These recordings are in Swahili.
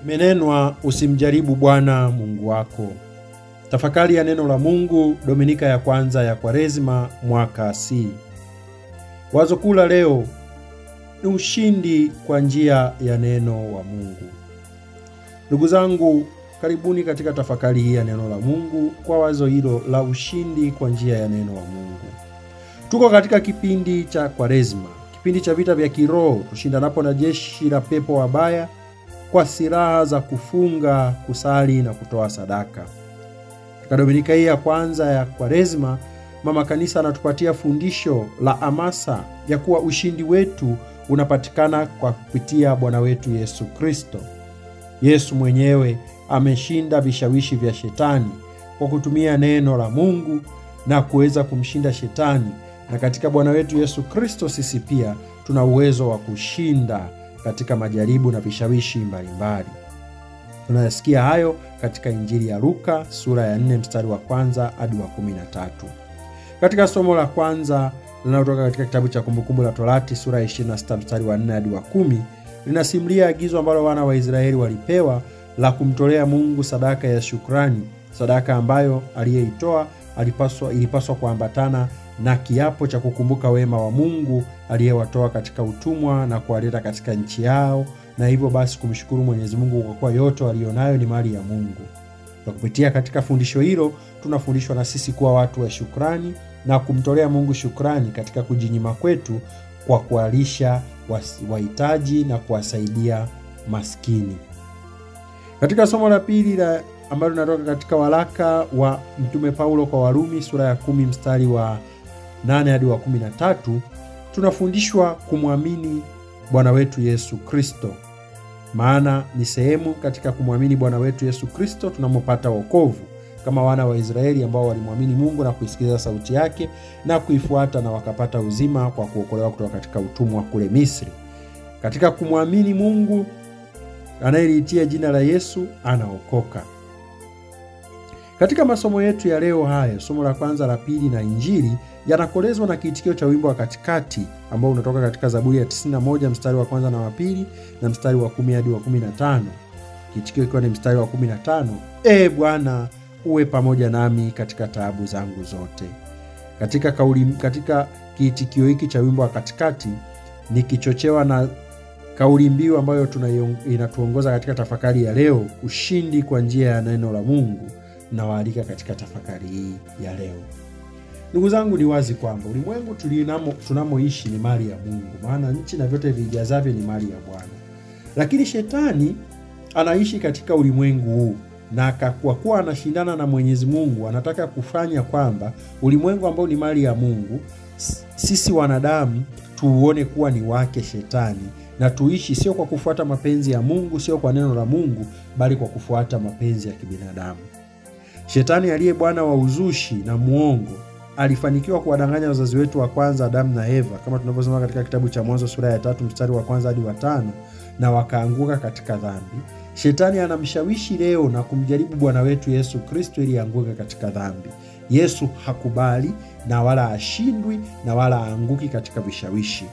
Imenenwa, usimjaribu Bwana Mungu wako. Tafakari ya neno la Mungu, Dominika ya kwanza ya Kwaresima, mwaka C. Wazo kuu la leo ni ushindi kwa njia ya neno wa Mungu. Ndugu zangu, karibuni katika tafakari hii ya neno la Mungu kwa wazo hilo la ushindi kwa njia ya neno wa Mungu. Tuko katika kipindi cha Kwaresima, kipindi cha vita vya kiroho, tushindanapo na jeshi la pepo wabaya kwa silaha za kufunga, kusali na kutoa sadaka. Katika Dominika hii ya kwanza ya Kwaresima, Mama Kanisa anatupatia fundisho la hamasa ya kuwa ushindi wetu unapatikana kwa kupitia Bwana wetu Yesu Kristo. Yesu mwenyewe ameshinda vishawishi vya shetani kwa kutumia neno la Mungu na kuweza kumshinda shetani, na katika Bwana wetu Yesu Kristo sisi pia tuna uwezo wa kushinda katika majaribu na vishawishi mbalimbali. Tunayasikia hayo katika Injili ya Luka sura ya 4 mstari wa kwanza hadi wa 13. Katika somo la kwanza linalotoka katika kitabu cha Kumbukumbu la Torati sura ya 26 mstari wa 4 hadi wa 10, linasimulia agizo ambalo wana wa Israeli walipewa la kumtolea Mungu sadaka ya shukrani, sadaka ambayo aliyeitoa ilipaswa kuambatana na kiapo cha kukumbuka wema wa Mungu aliyewatoa katika utumwa na kuwaleta katika nchi yao, na hivyo basi kumshukuru Mwenyezi Mungu kwa kuwa yote walionayo ni mali ya Mungu. Kwa kupitia katika fundisho hilo, tunafundishwa na sisi kuwa watu wa shukrani na kumtolea Mungu shukrani katika kujinyima kwetu kwa kuwalisha wahitaji na kuwasaidia maskini. Katika somo la pili ambalo linatoka katika waraka wa Mtume Paulo kwa Warumi sura ya 10 mstari wa 8 hadi wa 13, tunafundishwa kumwamini Bwana wetu Yesu Kristo. Maana ni sehemu katika kumwamini Bwana wetu Yesu Kristo tunamopata wokovu, kama wana wa Israeli ambao walimwamini Mungu na kuisikiliza sauti yake na kuifuata, na wakapata uzima kwa kuokolewa kutoka katika utumwa kule Misri. Katika kumwamini Mungu, anayeliitia jina la Yesu anaokoka. Katika masomo yetu ya leo haya, somo la kwanza, la pili na Injili yanakolezwa na kiitikio cha wimbo wa katikati ambao unatoka katika Zaburi ya 91 mstari wa kwanza na wa pili na mstari wa 10 hadi wa 15. Kiitikio ikiwa ni mstari wa 15: Ee Bwana, uwe pamoja nami katika taabu zangu zote. Katika kiitikio hiki cha wimbo wa katikati ni kichochewa na kauli mbiu ambayo inatuongoza katika tafakari ya leo, ushindi kwa njia ya neno la Mungu. Nawaalika katika tafakari hii ya leo. Ndugu zangu, ni wazi kwamba ulimwengu tunamoishi ni mali ya Mungu, maana nchi na vyote vijazavyo ni mali ya Bwana. Lakini shetani anaishi katika ulimwengu huu, na kwa kuwa anashindana na Mwenyezi Mungu, anataka kufanya kwamba ulimwengu ambao ni mali ya Mungu, sisi wanadamu tuuone kuwa ni wake shetani, na tuishi sio kwa kufuata mapenzi ya Mungu, sio kwa neno la Mungu, bali kwa kufuata mapenzi ya kibinadamu. Shetani aliye bwana wa uzushi na muongo alifanikiwa kuwadanganya wazazi wetu wa kwanza, Adamu na Eva, kama tunavyosoma katika kitabu cha Mwanzo sura ya 3 mstari wa kwanza hadi wa 5, na wakaanguka katika dhambi. Shetani anamshawishi leo na kumjaribu Bwana wetu Yesu Kristo ili aanguke katika dhambi. Yesu hakubali na wala ashindwi na wala aanguki katika vishawishi,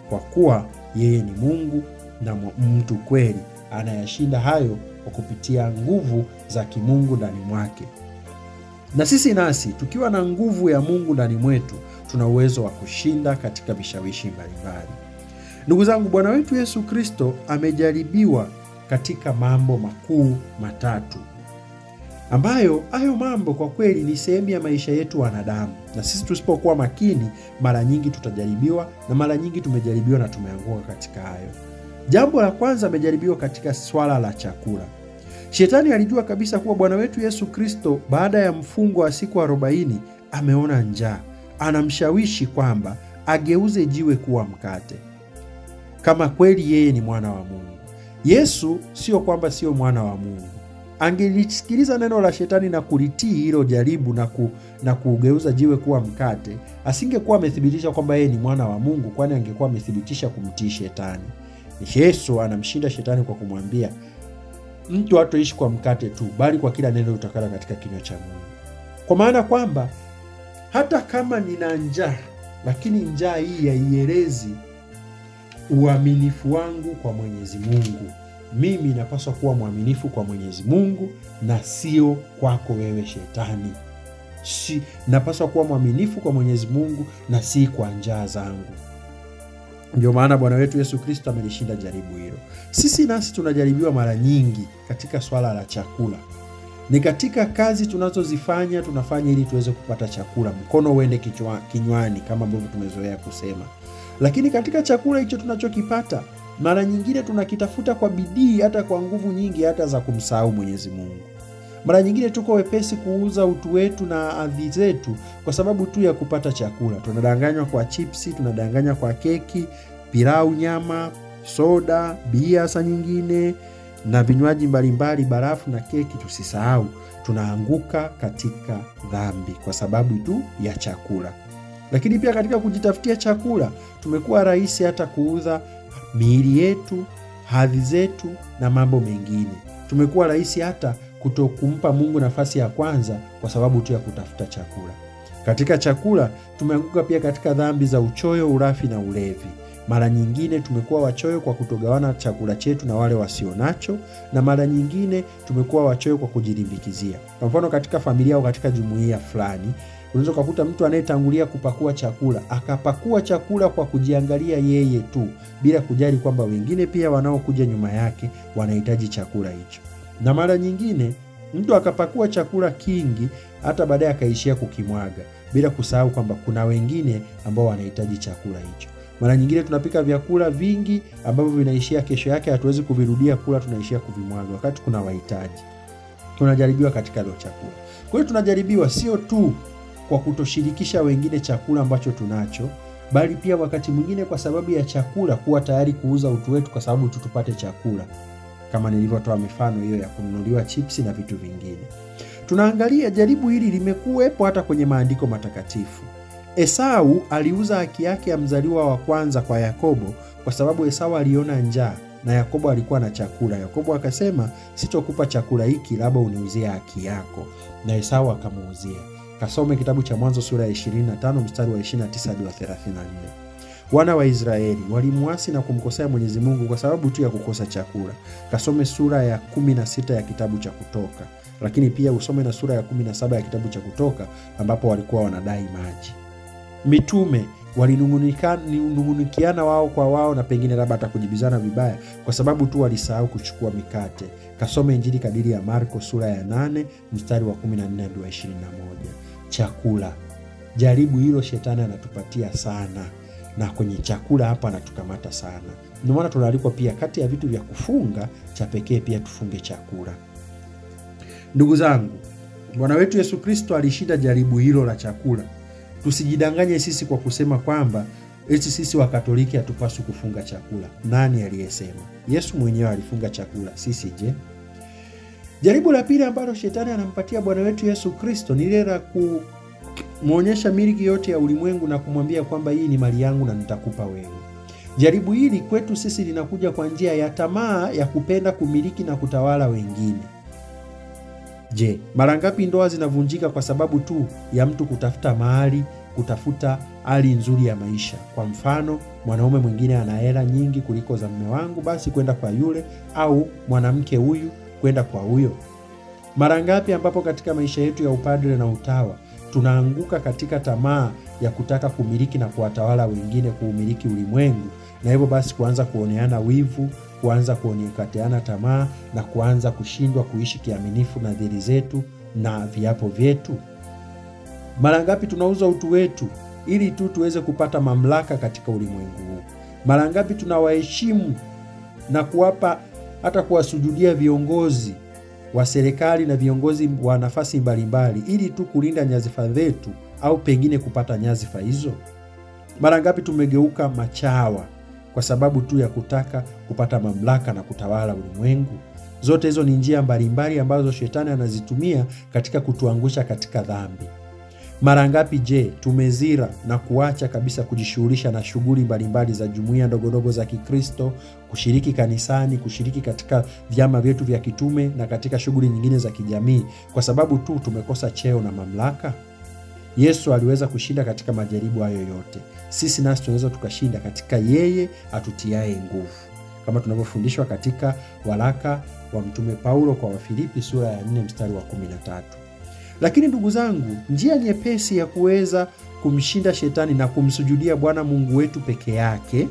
kwa kuwa yeye ni Mungu na mtu kweli, anayashinda hayo kwa kupitia nguvu za kimungu ndani mwake. Na sisi nasi tukiwa na nguvu ya Mungu ndani mwetu, tuna uwezo wa kushinda katika vishawishi mbalimbali. Ndugu zangu, Bwana wetu Yesu Kristo amejaribiwa katika mambo makuu matatu, ambayo hayo mambo kwa kweli ni sehemu ya maisha yetu wanadamu, na sisi tusipokuwa makini, mara nyingi tutajaribiwa, na mara nyingi tumejaribiwa na tumeanguka katika hayo. Jambo la kwanza, amejaribiwa katika swala la chakula. Shetani alijua kabisa kuwa Bwana wetu Yesu Kristo baada ya mfungo wa siku 40 ameona njaa. Anamshawishi kwamba ageuze jiwe kuwa mkate, kama kweli yeye ni mwana wa Mungu. Yesu sio kwamba sio mwana wa Mungu. Angelisikiliza neno la shetani na kulitii hilo jaribu na kugeuza jiwe kuwa mkate, asingekuwa amethibitisha kwamba yeye ni mwana wa Mungu, kwani angekuwa amethibitisha kumtii shetani. Yesu anamshinda shetani kwa kumwambia, mtu hatoishi kwa mkate tu, bali kwa kila neno litakalo katika kinywa cha Mungu. Kwa maana kwamba hata kama nina njaa, lakini njaa hii haielezi uaminifu wangu kwa Mwenyezi Mungu. mimi napaswa kuwa mwaminifu kwa Mwenyezi Mungu na sio kwako wewe Shetani. Napaswa kuwa mwaminifu kwa Mwenyezi Mungu na si kwa njaa zangu. Ndio maana Bwana wetu Yesu Kristo amelishinda jaribu hilo. Sisi nasi tunajaribiwa mara nyingi katika swala la chakula. Ni katika kazi tunazozifanya, tunafanya ili tuweze kupata chakula. Mkono uende kinywani kama ambavyo tumezoea kusema. Lakini katika chakula hicho tunachokipata, mara nyingine tunakitafuta kwa bidii, hata kwa nguvu nyingi, hata za kumsahau Mwenyezi Mungu. Mara nyingine tuko wepesi kuuza utu wetu na adhi zetu kwa sababu tu ya kupata chakula. Tunadanganywa kwa chipsi, tunadanganywa kwa keki, pilau, nyama, soda, bia saa nyingine na vinywaji mbalimbali, barafu na keki. Tusisahau tunaanguka katika dhambi kwa sababu tu ya chakula. Lakini pia katika kujitafutia chakula tumekuwa rahisi hata kuuza miili yetu, hadhi zetu na mambo mengine. Tumekuwa rahisi hata kutokumpa Mungu nafasi ya kwanza kwa sababu tu ya kutafuta chakula. Katika chakula tumeanguka pia katika dhambi za uchoyo, urafi na ulevi. Mara nyingine tumekuwa wachoyo kwa kutogawana chakula chetu na wale wasionacho, na mara nyingine tumekuwa wachoyo kwa kujilimbikizia. Kwa mfano katika familia au katika jumuiya fulani, unaweza kukuta mtu anayetangulia kupakua chakula akapakua chakula kwa kujiangalia yeye tu bila kujali kwamba wengine pia wanaokuja nyuma yake wanahitaji chakula hicho. Na mara nyingine mtu akapakua chakula kingi hata baadaye akaishia kukimwaga bila kusahau kwamba kuna wengine ambao wanahitaji chakula hicho. Mara nyingine tunapika vyakula vingi ambavyo vinaishia kesho yake hatuwezi kuvirudia kula, tunaishia kuvimwaga wakati kuna wahitaji. Tunajaribiwa katika hilo chakula. Kwa hiyo tunajaribiwa sio tu kwa kutoshirikisha wengine chakula ambacho tunacho, bali pia wakati mwingine kwa sababu ya chakula kuwa tayari kuuza utu wetu kwa sababu tu tupate chakula. Kama nilivyotoa mifano hiyo ya kununuliwa chipsi na vitu vingine. Tunaangalia jaribu hili limekuwepo hata kwenye maandiko matakatifu. Esau aliuza haki yake ya mzaliwa wa kwanza kwa Yakobo kwa sababu Esau aliona njaa na Yakobo alikuwa na chakula. Yakobo akasema, sitokupa chakula hiki, labda uniuzie haki yako. Na Esau akamuuzia. Kasome kitabu cha Mwanzo sura ya 25 mstari wa 29 hadi wa 34. Wana wa Israeli walimuasi na kumkosea Mwenyezi Mungu kwa sababu tu ya kukosa chakula. Kasome sura ya 16 ya kitabu cha Kutoka. Lakini pia usome na sura ya 17 ya kitabu cha Kutoka ambapo walikuwa wanadai maji. Mitume walinungunikiana wao kwa wao na pengine labda atakujibizana vibaya kwa sababu tu walisahau kuchukua mikate. Kasome Injili kadiri ya Marko sura ya 8 mstari wa 14 hadi wa 21. Chakula. Jaribu hilo Shetani anatupatia sana. Na kwenye chakula hapa anatukamata sana. Ndio maana tunaalikwa pia kati ya vitu vya kufunga cha pekee pia tufunge chakula. Ndugu zangu, Bwana wetu Yesu Kristo alishinda jaribu hilo la chakula. Tusijidanganye sisi kwa kusema kwamba eti sisi wa Katoliki hatupaswi kufunga chakula. Nani aliyesema? Yesu mwenyewe alifunga chakula. Sisi je? Jaribu la pili ambalo Shetani anampatia Bwana wetu Yesu Kristo ni ile la kumuonyesha miliki yote ya ulimwengu na kumwambia kwamba hii ni mali yangu na nitakupa wewe. Jaribu hili kwetu sisi linakuja kwa njia ya tamaa ya kupenda kumiliki na kutawala wengine. Je, mara ngapi ndoa zinavunjika kwa sababu tu ya mtu kutafuta mali, kutafuta hali nzuri ya maisha? Kwa mfano, mwanaume mwingine ana hela nyingi kuliko za mume wangu, basi kwenda kwa yule, au mwanamke huyu kwenda kwa huyo. Mara ngapi ambapo katika maisha yetu ya upadre na utawa tunaanguka katika tamaa ya kutaka kumiliki na kuwatawala wengine, kuumiliki ulimwengu, na hivyo basi kuanza kuoneana wivu, kuanza kuonekateana tamaa na kuanza kushindwa kuishi kiaminifu na dhiri zetu na viapo vyetu. Mara ngapi tunauza utu wetu ili tu tuweze kupata mamlaka katika ulimwengu huu? Mara ngapi tunawaheshimu na kuwapa hata kuwasujudia viongozi wa serikali na viongozi wa nafasi mbalimbali ili tu kulinda nyadhifa zetu au pengine kupata nyadhifa hizo? Mara ngapi tumegeuka machawa kwa sababu tu ya kutaka kupata mamlaka na kutawala ulimwengu? Zote hizo ni njia mbalimbali ambazo Shetani anazitumia katika kutuangusha katika dhambi. Mara ngapi je, tumezira na kuacha kabisa kujishughulisha na shughuli mbalimbali za jumuiya ndogondogo za Kikristo, kushiriki kanisani, kushiriki katika vyama vyetu vya kitume na katika shughuli nyingine za kijamii kwa sababu tu tumekosa cheo na mamlaka? Yesu aliweza kushinda katika majaribu hayo yote. Sisi nasi tunaweza tukashinda katika yeye atutiaye nguvu. kama tunavyofundishwa katika waraka wa Mtume Paulo kwa Wafilipi sura ya 4 mstari wa 13. Lakini ndugu zangu, njia nyepesi ya kuweza kumshinda shetani na kumsujudia Bwana Mungu wetu peke yake,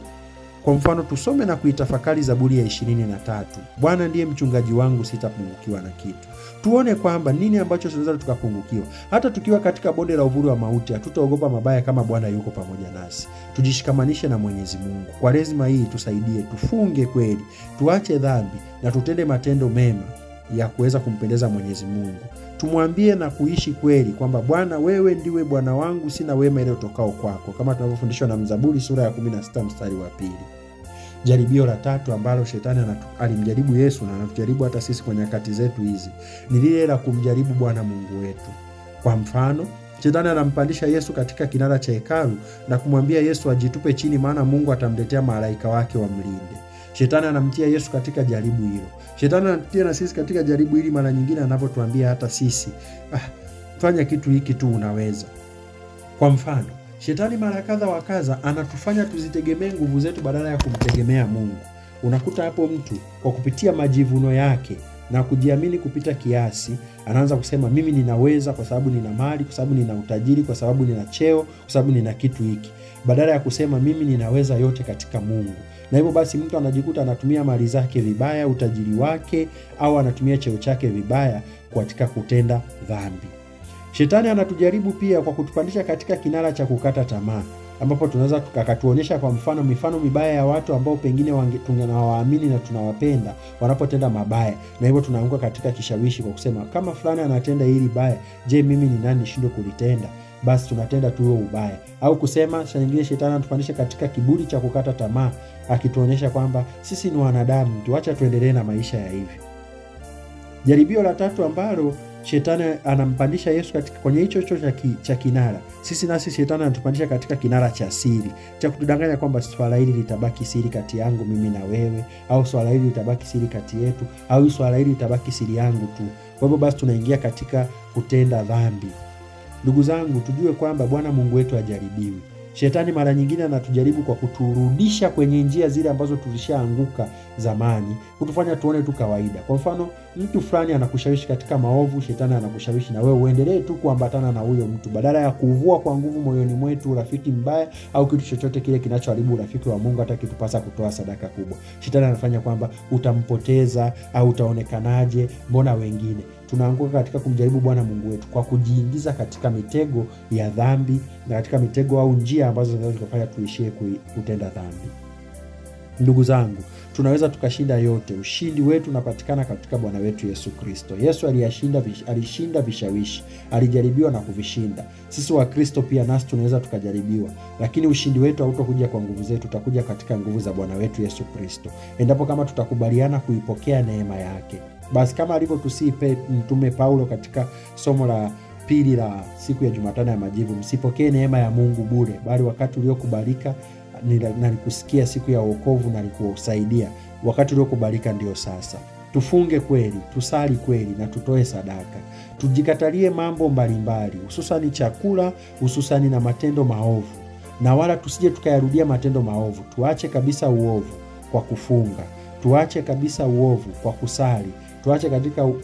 kwa mfano tusome na kuitafakari Zaburi ya 23. Bwana ndiye mchungaji wangu, sitapungukiwa na kitu. Tuone kwamba nini ambacho tunaweza tukapungukiwa. Hata tukiwa katika bonde la uvuli wa mauti, hatutaogopa mabaya kama Bwana yuko pamoja nasi. Tujishikamanishe na Mwenyezi Mungu. Kwaresima hii tusaidie, tufunge kweli, tuache dhambi na tutende matendo mema ya kuweza kumpendeza Mwenyezi Mungu. Tumwambie na kuishi kweli kwamba Bwana, wewe ndiwe Bwana wangu, sina wema ile utokao kwako, kama tunavyofundishwa na Mzaburi sura ya 16 mstari wa 2. Jaribio la tatu ambalo shetani alimjaribu Yesu na anatujaribu hata sisi kwa nyakati zetu hizi ni lile la kumjaribu Bwana Mungu wetu. Kwa mfano, shetani anampandisha Yesu katika kinara cha hekalu na kumwambia Yesu ajitupe chini, maana Mungu atamletea malaika wake wamlinde. Shetani anamtia Yesu katika jaribu hilo. Shetani anatia na sisi katika jaribu hili mara nyingine anapotuambia hata sisi, fanya kitu hiki tu unaweza. Kwa mfano, shetani mara kadha wa kadha anatufanya tuzitegemee nguvu zetu badala ya kumtegemea Mungu. Unakuta hapo mtu kwa kupitia majivuno yake na kujiamini kupita kiasi, anaanza kusema mimi ninaweza kwa sababu nina mali, kwa sababu nina utajiri, kwa sababu nina cheo, kwa sababu nina kitu hiki, badala ya kusema mimi ninaweza yote katika Mungu. Na hivyo basi mtu anajikuta anatumia mali zake vibaya, utajiri wake, au anatumia cheo chake vibaya katika kutenda dhambi. Shetani anatujaribu pia kwa kutupandisha katika kinara cha kukata tamaa, ambapo tunaweza tukatuonyesha kwa mifano mibaya ya watu ambao pengine tunawaamini na tunawapenda wanapotenda mabaya, na hivyo tunaanguka katika kishawishi kwa kusema kama fulani anatenda hili baya, je, mimi ni nani nishindwe kulitenda? Basi tunatenda tu ubaya. Au kusema shangine, shetani anatupandisha katika kiburi cha kukata tamaa, akituonyesha kwamba sisi ni wanadamu, tuacha tuendelee na maisha ya hivi. Jaribio la tatu ambalo shetani anampandisha Yesu katika kwenye hicho cha kinara, sisi nasi shetani anatupandisha katika kinara cha siri, cha kutudanganya kwamba swala hili litabaki siri kati yangu mimi na wewe, au swala hili litabaki siri kati yetu, au swala hili litabaki siri yangu tu. Kwa hivyo basi tunaingia katika kutenda dhambi. Ndugu zangu, tujue kwamba Bwana Mungu wetu hajaribiwi. Shetani mara nyingine anatujaribu kwa kuturudisha kwenye njia zile ambazo tulishaanguka zamani, kutufanya tuone tu kawaida. Kwa mfano, mtu fulani anakushawishi katika maovu, shetani anakushawishi na wewe uendelee tu kuambatana na huyo mtu, badala ya kuvua kwa nguvu moyoni mwetu urafiki mbaya au kitu chochote kile kinachoharibu urafiki wa Mungu, hata kitupasa kutoa sadaka kubwa. Shetani anafanya kwamba utampoteza au utaonekanaje, mbona wengine. Tunaanguka katika kumjaribu Bwana Mungu wetu kwa kujiingiza katika mitego ya dhambi na katika mitego au njia ambazo zinaweza kufanya tuishie kutenda dhambi. Ndugu zangu, tunaweza tukashinda yote. Ushindi wetu unapatikana katika Bwana wetu Yesu Kristo. Yesu alishinda vishawishi, alijaribiwa na kuvishinda. Sisi wa Kristo pia nasi tunaweza tukajaribiwa, lakini ushindi wetu hautakuja kwa nguvu zetu, utakuja katika nguvu za Bwana wetu Yesu Kristo, endapo kama tutakubaliana kuipokea neema yake. Basi kama alivyotusii Mtume Paulo katika somo la pili la siku ya Jumatano ya Majivu, msipokee neema ya Mungu bure, bali wakati uliokubalika nalikusikia siku ya wokovu na nalikusaidia. Wakati uliokubalika ndio sasa. Tufunge kweli, tusali kweli na tutoe sadaka. Tujikatalie mambo mbalimbali, hususani chakula, hususani na matendo maovu. Na wala tusije tukayarudia matendo maovu. Tuache kabisa uovu kwa kufunga. Tuache kabisa uovu kwa kusali. Tuache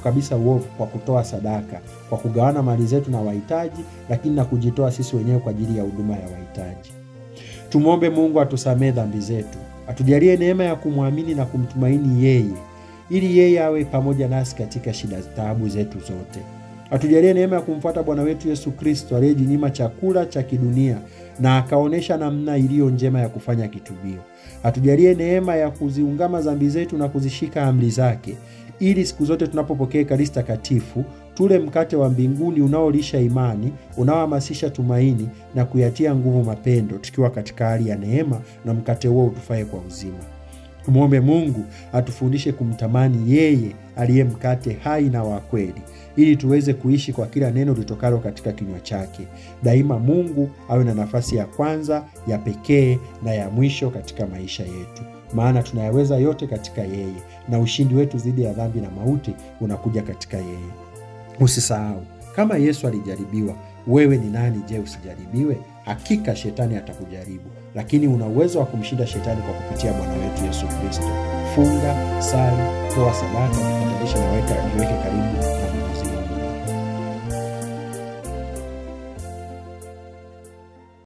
kabisa uovu kwa kutoa sadaka, kwa kugawana mali zetu na wahitaji, lakini na kujitoa sisi wenyewe kwa ajili ya huduma ya wahitaji. Tumwombe Mungu atusamee dhambi zetu, atujalie neema ya kumwamini na kumtumaini yeye, ili yeye awe pamoja nasi katika shida taabu zetu zote. Atujalie neema ya kumfuata Bwana wetu Yesu Kristo aliyejinyima chakula cha kidunia na akaonesha namna iliyo njema ya kufanya kitubio. Atujalie neema ya kuziungama dhambi zetu na kuzishika amri zake, ili siku zote tunapopokea Ekaristi Takatifu tule mkate wa mbinguni unaolisha imani, unaohamasisha tumaini na kuyatia nguvu mapendo, tukiwa katika hali ya neema, na mkate huo utufae kwa uzima. Tumuombe Mungu atufundishe kumtamani yeye aliye mkate hai na wa kweli, ili tuweze kuishi kwa kila neno litokalo katika kinywa chake. Daima Mungu awe na nafasi ya kwanza, ya pekee na ya mwisho katika maisha yetu, maana tunayaweza yote katika yeye, na ushindi wetu dhidi ya dhambi na mauti unakuja katika yeye. Usisahau, kama Yesu alijaribiwa, wewe ni nani je usijaribiwe? hakika shetani atakujaribu, lakini una uwezo wa kumshinda shetani kwa kupitia Bwana wetu Yesu Kristo. Funga, sali, toa sadaka, jipatanishe na jiweke karibu na